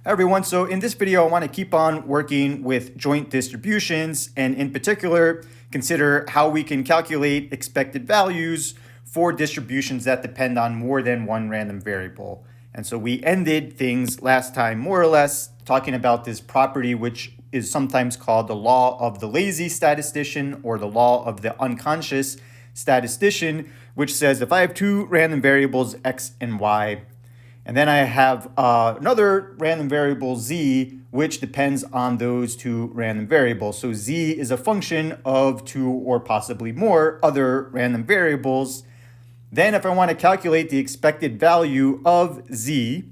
Hi everyone, so in this video I want to keep on working with joint distributions and in particular consider how we can calculate expected values for distributions that depend on more than one random variable. And so we ended things last time more or less talking about this property which is sometimes called the law of the lazy statistician or the law of the unconscious statistician, which says if I have two random variables x and y, and then I have another random variable z, which depends on those two random variables. So z is a function of two or possibly more other random variables. Then if I want to calculate the expected value of z,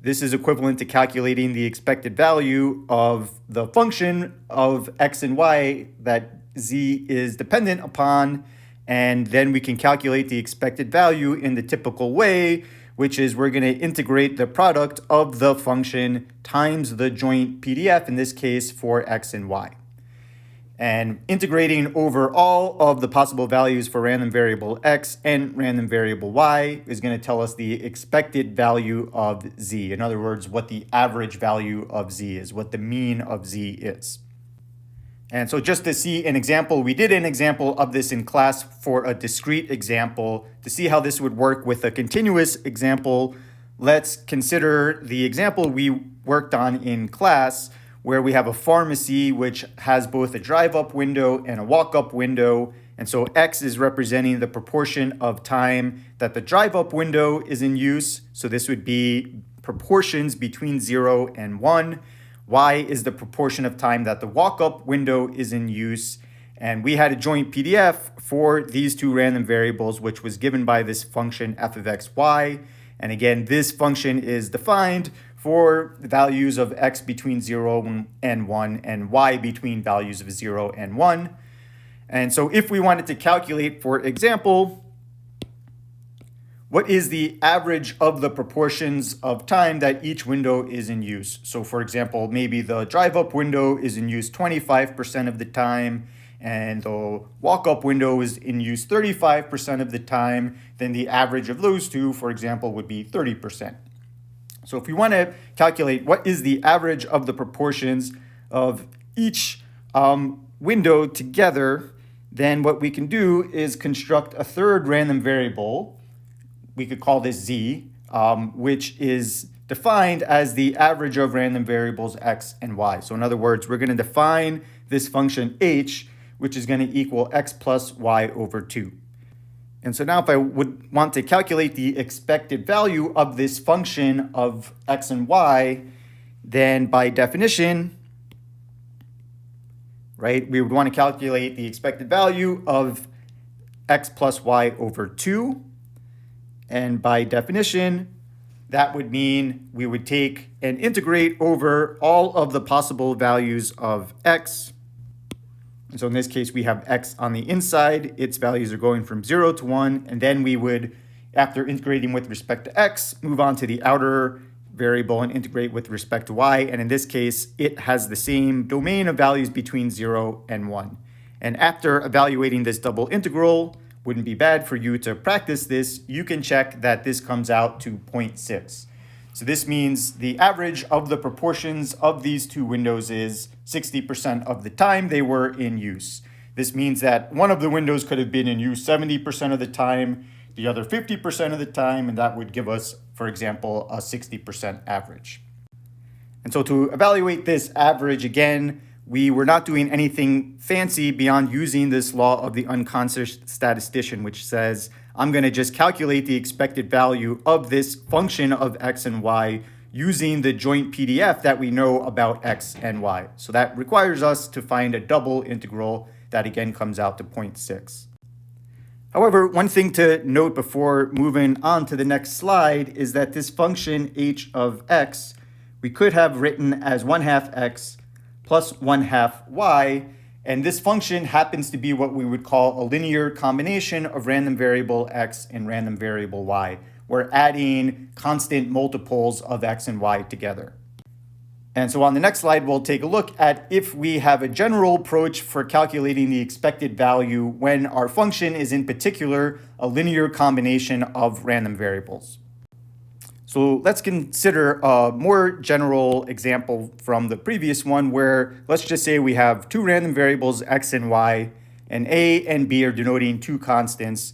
this is equivalent to calculating the expected value of the function of x and y that z is dependent upon. And then we can calculate the expected value in the typical way, which is we're going to integrate the product of the function times the joint PDF, in this case for x and y. And integrating over all of the possible values for random variable x and random variable y is going to tell us the expected value of z. In other words, what the average value of z is, what the mean of z is. And so just to see an example, we did an example of this in class for a discrete example. To see how this would work with a continuous example, let's consider the example we worked on in class where we have a pharmacy which has both a drive-up window and a walk-up window. And so x is representing the proportion of time that the drive-up window is in use. So this would be proportions between 0 and 1. Y is the proportion of time that the walk-up window is in use. And we had a joint PDF for these two random variables, which was given by this function f of x, y. And again, this function is defined for values of x between 0 and 1 and y between values of 0 and 1. And so if we wanted to calculate, for example, what is the average of the proportions of time that each window is in use? So for example, maybe the drive-up window is in use 25% of the time, and the walk-up window is in use 35% of the time, then the average of those two, for example, would be 30%. So if we want to calculate what is the average of the proportions of each window together, then what we can do is construct a third random variable. We could call this z, which is defined as the average of random variables x and y. So in other words, we're going to define this function h, which is going to equal x plus y over 2. And so now if I would want to calculate the expected value of this function of x and y, then by definition, right, we would want to calculate the expected value of x plus y over 2. And by definition, that would mean we would take and integrate over all of the possible values of x. And so in this case, we have x on the inside. Its values are going from 0 to 1. And then we would, after integrating with respect to x, move on to the outer variable and integrate with respect to y. And in this case, it has the same domain of values between 0 and 1. And after evaluating this double integral, wouldn't be bad for you to practice this, you can check that this comes out to 0.6. So this means the average of the proportions of these two windows is 60% of the time they were in use. This means that one of the windows could have been in use 70% of the time, the other 50% of the time, and that would give us, for example, a 60% average. And so to evaluate this average again, we were not doing anything fancy beyond using this law of the unconscious statistician, which says I'm going to just calculate the expected value of this function of x and y using the joint PDF that we know about x and y. So that requires us to find a double integral that again comes out to 0.6. However, one thing to note before moving on to the next slide is that this function h of x we could have written as 1/2 x plus 1/2 y, and this function happens to be what we would call a linear combination of random variable x and random variable y. We're adding constant multiples of x and y together. And so on the next slide, we'll take a look at if we have a general approach for calculating the expected value when our function is in particular a linear combination of random variables. So let's consider a more general example from the previous one where let's just say we have two random variables, x and y, and a and b are denoting two constants.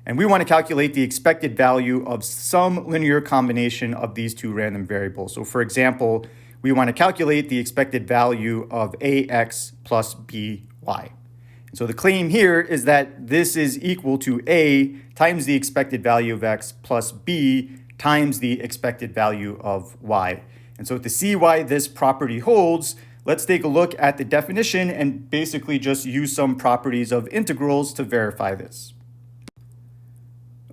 And we want to calculate the expected value of some linear combination of these two random variables. So for example, we want to calculate the expected value of ax plus by. So the claim here is that this is equal to a times the expected value of x plus b times the expected value of y. And so to see why this property holds, let's take a look at the definition and basically just use some properties of integrals to verify this.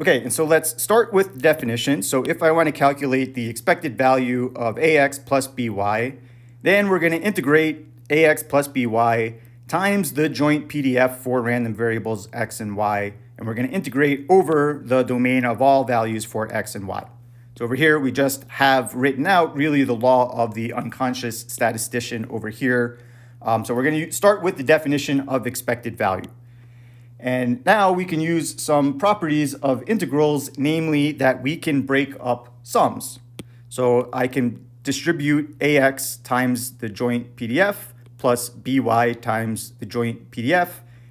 Okay, and so let's start with the definition. So if I want to calculate the expected value of ax plus by, then we're going to integrate ax plus by times the joint PDF for random variables x and y, and we're going to integrate over the domain of all values for x and y. So over here, we just have written out really the law of the unconscious statistician over here. So we're going to start with the definition of expected value. And now we can use some properties of integrals, namely that we can break up sums. So I can distribute ax times the joint PDF plus by times the joint PDF.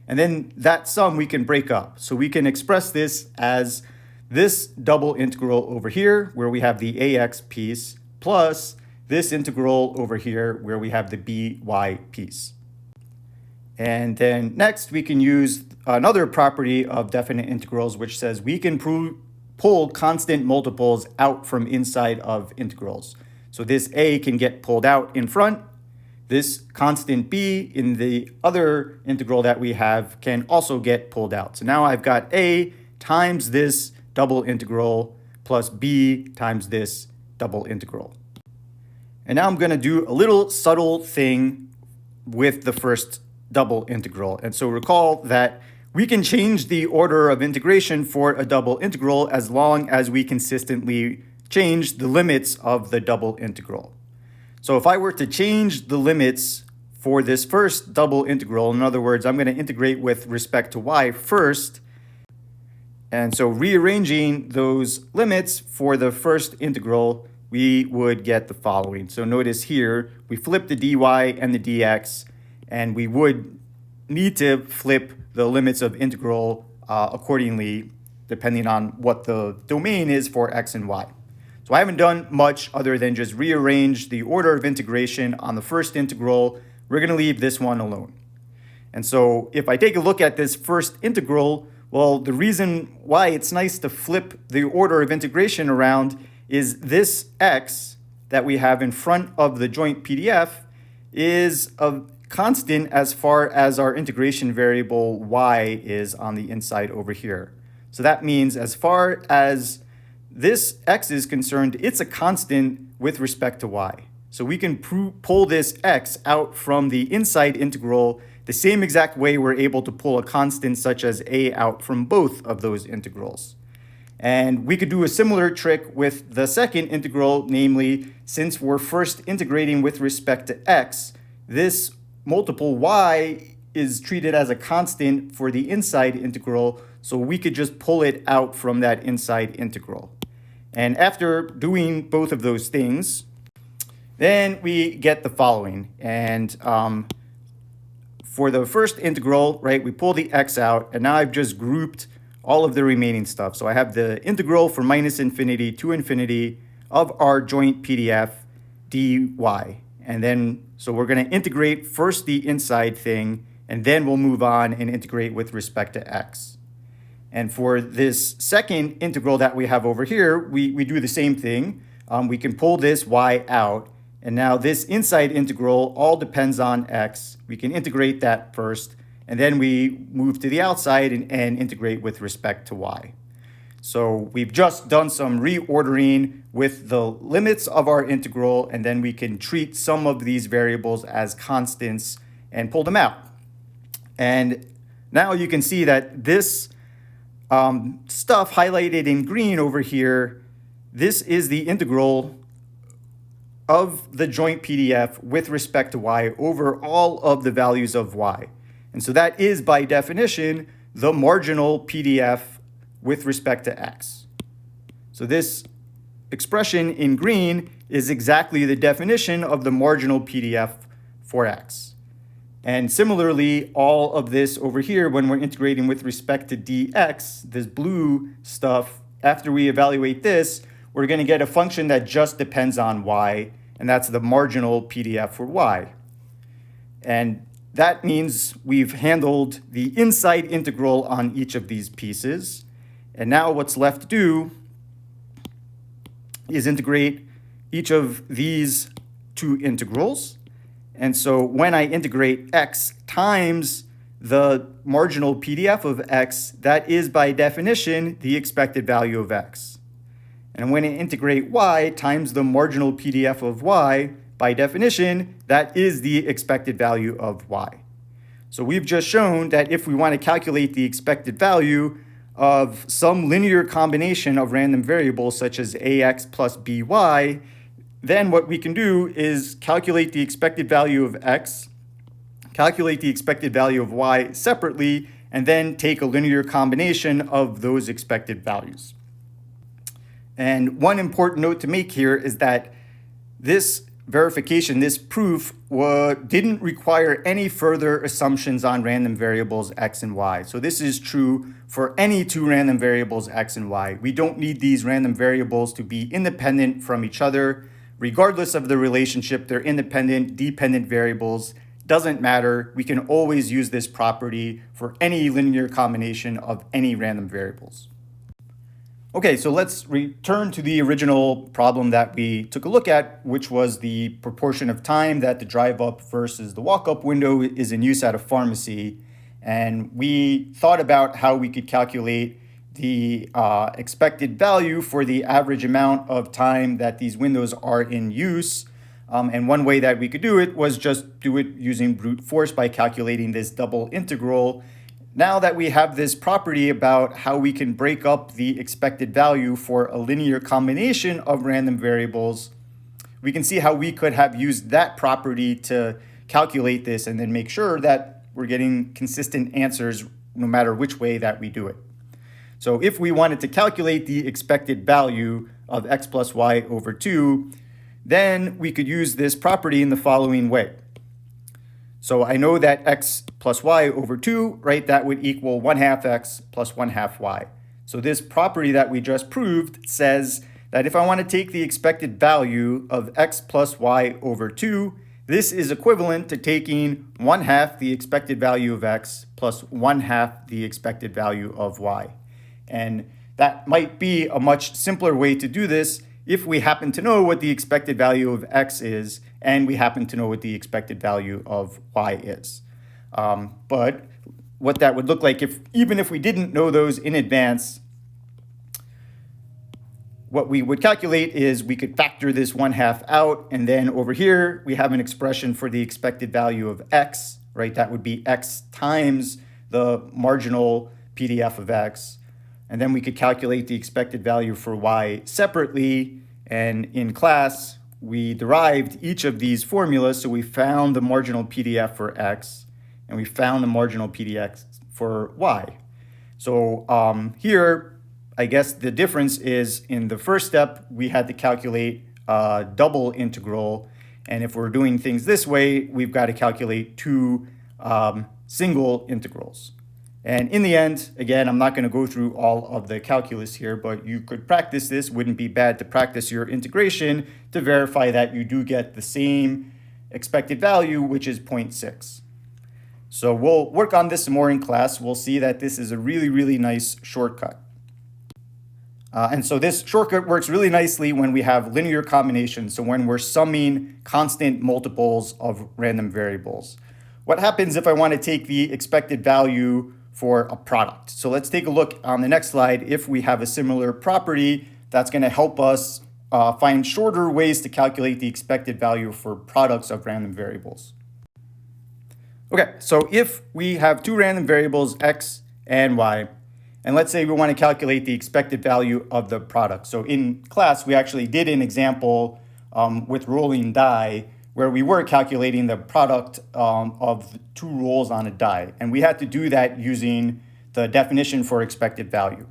And then that sum we can break up. So we can express this as this double integral over here, where we have the ax piece, plus this integral over here, where we have the by piece. And then next, we can use another property of definite integrals, which says we can pull constant multiples out from inside of integrals. So this a can get pulled out in front. This constant b in the other integral that we have can also get pulled out. So now I've got a times this double integral plus b times this double integral. And now I'm going to do a little subtle thing with the first double integral. And so recall that we can change the order of integration for a double integral as long as we consistently change the limits of the double integral. So if I were to change the limits for this first double integral, in other words, I'm going to integrate with respect to y first. And so rearranging those limits for the first integral, we would get the following. So notice here, we flip the dy and the dx, and we would need to flip the limits of integral accordingly, depending on what the domain is for x and y. So I haven't done much other than just rearrange the order of integration on the first integral. We're going to leave this one alone. And so if I take a look at this first integral, well, the reason why it's nice to flip the order of integration around is this x that we have in front of the joint PDF is a constant as far as our integration variable y is on the inside over here. So that means as far as this x is concerned, it's a constant with respect to y. So we can pull this x out from the inside integral the same exact way we're able to pull a constant such as a out from both of those integrals. And we could do a similar trick with the second integral, namely, since we're first integrating with respect to x, this multiple y is treated as a constant for the inside integral, so we could just pull it out from that inside integral. And after doing both of those things, then we get the following. And for the first integral, right, we pull the x out, and now I've just grouped all of the remaining stuff. So I have the integral from minus infinity to infinity of our joint PDF dy. And then, so we're going to integrate first the inside thing, and then we'll move on and integrate with respect to x. And for this second integral that we have over here, we do the same thing. We can pull this y out. And now this inside integral all depends on x. We can integrate that first, and then we move to the outside and integrate with respect to y. So we've just done some reordering with the limits of our integral, and then we can treat some of these variables as constants and pull them out. And now you can see that this stuff highlighted in green over here, this is the integral of the joint PDF with respect to y over all of the values of y. And so that is, by definition, the marginal PDF with respect to x. So this expression in green is exactly the definition of the marginal PDF for x. And similarly, all of this over here, when we're integrating with respect to dx, this blue stuff, after we evaluate this, we're going to get a function that just depends on y, and that's the marginal PDF for y. And that means we've handled the inside integral on each of these pieces. And now what's left to do is integrate each of these two integrals. And so when I integrate x times the marginal PDF of x, that is by definition the expected value of x. And when I integrate y times the marginal PDF of y, by definition, that is the expected value of y. So we've just shown that if we want to calculate the expected value of some linear combination of random variables such as ax plus by, then what we can do is calculate the expected value of x, calculate the expected value of y separately, and then take a linear combination of those expected values. And one important note to make here is that this verification, this proof, didn't require any further assumptions on random variables x and y. So this is true for any two random variables x and y. We don't need these random variables to be independent from each other. Regardless of the relationship, they're independent, dependent variables. Doesn't matter. We can always use this property for any linear combination of any random variables. Okay, so let's return to the original problem that we took a look at, which was the proportion of time that the drive-up versus the walk-up window is in use at a pharmacy. And we thought about how we could calculate the expected value for the average amount of time that these windows are in use. And one way that we could do it was just do it using brute force by calculating this double integral. Now that we have this property about how we can break up the expected value for a linear combination of random variables, we can see how we could have used that property to calculate this and then make sure that we're getting consistent answers no matter which way that we do it. So if we wanted to calculate the expected value of x plus y over 2, then we could use this property in the following way. So I know that x plus y over 2, right, that would equal 1/2 x plus 1/2 y. So this property that we just proved says that if I want to take the expected value of x plus y over 2, this is equivalent to taking 1/2 the expected value of x plus 1/2 the expected value of y. And that might be a much simpler way to do this if we happen to know what the expected value of x is and we happen to know what the expected value of y is. But what that would look like even if we didn't know those in advance, what we would calculate is we could factor this 1/2 out, and then over here we have an expression for the expected value of x, right? That would be x times the marginal PDF of x. And then we could calculate the expected value for y separately. And in class, we derived each of these formulas. So we found the marginal PDF for x, and we found the marginal PDF for y. So here, I guess the difference is in the first step, we had to calculate a double integral. And if we're doing things this way, we've got to calculate two single integrals. And in the end, again, I'm not going to go through all of the calculus here, but you could practice this. Wouldn't be bad to practice your integration to verify that you do get the same expected value, which is 0.6. So we'll work on this some more in class. We'll see that this is a really, really nice shortcut. And so this shortcut works really nicely when we have linear combinations, so when we're summing constant multiples of random variables. What happens if I want to take the expected value for a product? So let's take a look on the next slide if we have a similar property that's going to help us find shorter ways to calculate the expected value for products of random variables. Okay, so if we have two random variables, x and y, and let's say we want to calculate the expected value of the product. So in class, we actually did an example with rolling die where we were calculating the product of the two rolls on a die. And we had to do that using the definition for expected value.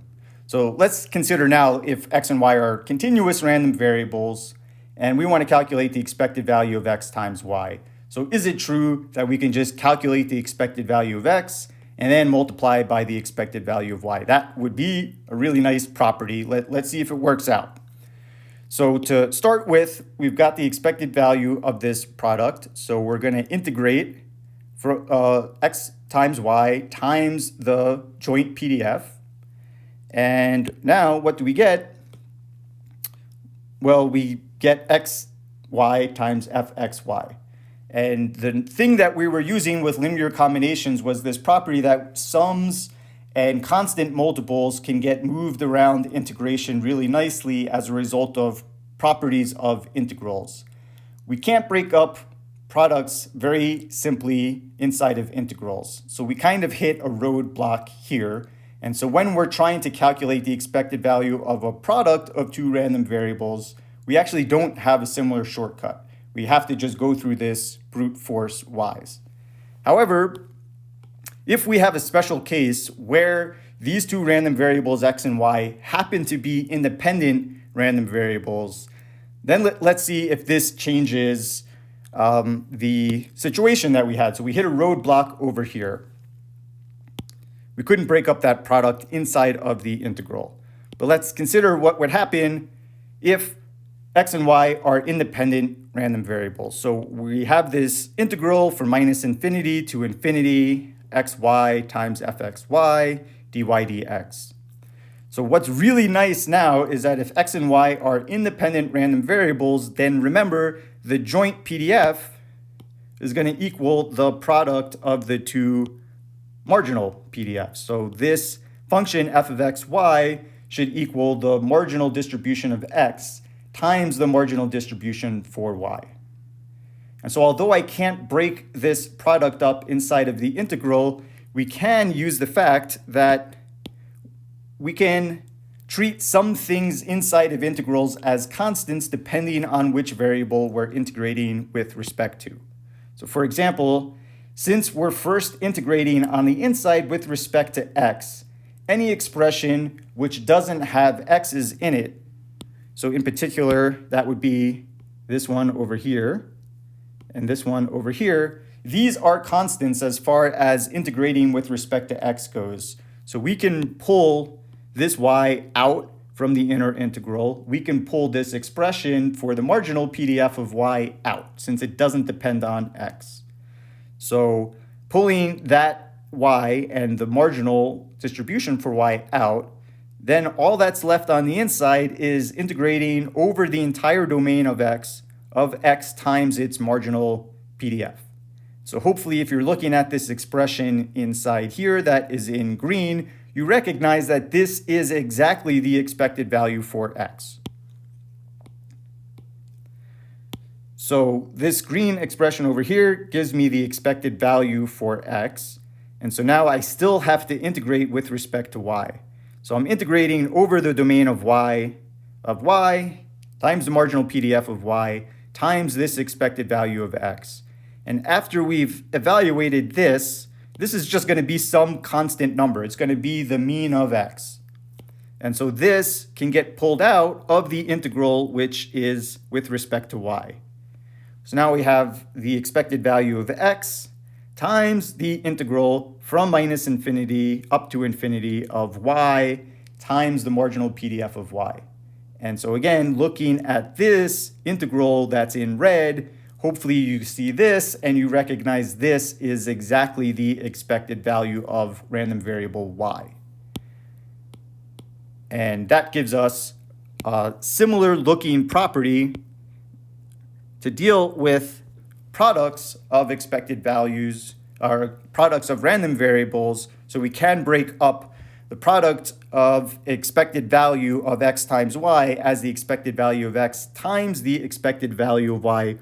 So let's consider now if x and y are continuous random variables, and we want to calculate the expected value of x times y. So is it true that we can just calculate the expected value of x and then multiply by the expected value of y? That would be a really nice property. Let's see if it works out. So to start with, we've got the expected value of this product. So we're going to integrate for x times y times the joint PDF. And now what do we get? Well, we get xy times fxy. And the thing that we were using with linear combinations was this property that sums and constant multiples can get moved around integration really nicely as a result of properties of integrals. We can't break up products very simply inside of integrals. So we kind of hit a roadblock here. And so when we're trying to calculate the expected value of a product of two random variables, we actually don't have a similar shortcut. We have to just go through this brute force wise. However, if we have a special case where these two random variables x and y happen to be independent random variables, then let's see if this changes the situation that we had. So we hit a roadblock over here. We couldn't break up that product inside of the integral. But let's consider what would happen if x and y are independent random variables. So we have this integral from minus infinity to infinity, xy times fxy, dy dx. So what's really nice now is that if x and y are independent random variables, then remember the joint PDF is going to equal the product of the two marginal PDFs. So this function f of xy should equal the marginal distribution of x times the marginal distribution for y. And so although I can't break this product up inside of the integral, we can use the fact that we can treat some things inside of integrals as constants depending on which variable we're integrating with respect to. So for example, since we're first integrating on the inside with respect to x, any expression which doesn't have x's in it, so in particular, that would be this one over here and this one over here, these are constants as far as integrating with respect to x goes. So we can pull this y out from the inner integral. We can pull this expression for the marginal PDF of y out since it doesn't depend on x. So pulling that y and the marginal distribution for y out, then all that's left on the inside is integrating over the entire domain of x times its marginal PDF. So hopefully if you're looking at this expression inside here that is in green, you recognize that this is exactly the expected value for x. So this green expression over here gives me the expected value for x. And so now I still have to integrate with respect to y. So I'm integrating over the domain of y times the marginal PDF of y times this expected value of x. And after we've evaluated this is just going to be some constant number. It's going to be the mean of x. And so this can get pulled out of the integral, which is with respect to y. So now we have the expected value of x times the integral from minus infinity up to infinity of y times the marginal PDF of y. And so again, looking at this integral that's in red, hopefully you see this and you recognize this is exactly the expected value of random variable y. And that gives us a similar looking property to deal with products of expected values, or products of random variables, so we can break up the product of expected value of x times y as the expected value of x times the expected value of y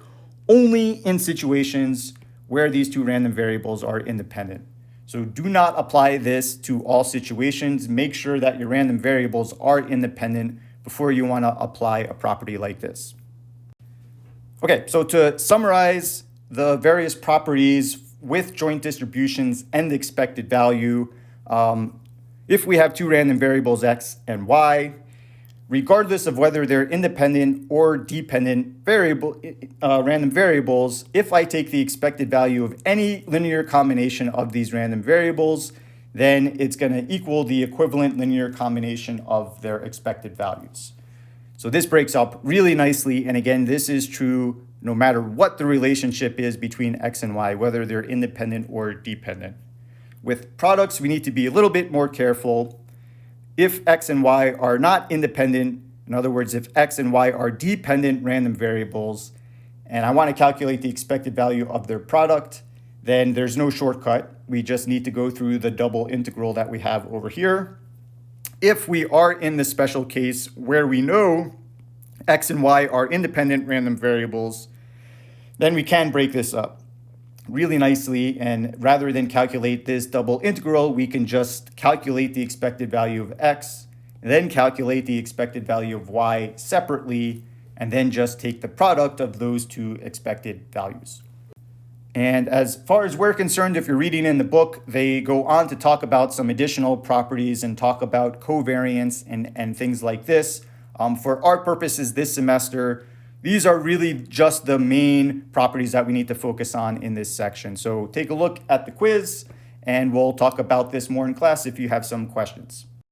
only in situations where these two random variables are independent. So do not apply this to all situations. Make sure that your random variables are independent before you want to apply a property like this. Okay, so to summarize the various properties with joint distributions and expected value, if we have two random variables, x and y, regardless of whether they're independent or dependent random variables, if I take the expected value of any linear combination of these random variables, then it's going to equal the equivalent linear combination of their expected values. So this breaks up really nicely. And again, this is true no matter what the relationship is between x and y, whether they're independent or dependent. With products, we need to be a little bit more careful. If x and y are not independent, in other words, if x and y are dependent random variables, and I want to calculate the expected value of their product, then there's no shortcut. We just need to go through the double integral that we have over here. If we are in the special case where we know x and y are independent random variables, then we can break this up really nicely. And rather than calculate this double integral, we can just calculate the expected value of x, and then calculate the expected value of y separately, and then just take the product of those two expected values. And as far as we're concerned, if you're reading in the book, they go on to talk about some additional properties and talk about covariance and things like this. For our purposes this semester, these are really just the main properties that we need to focus on in this section. So take a look at the quiz, and we'll talk about this more in class if you have some questions.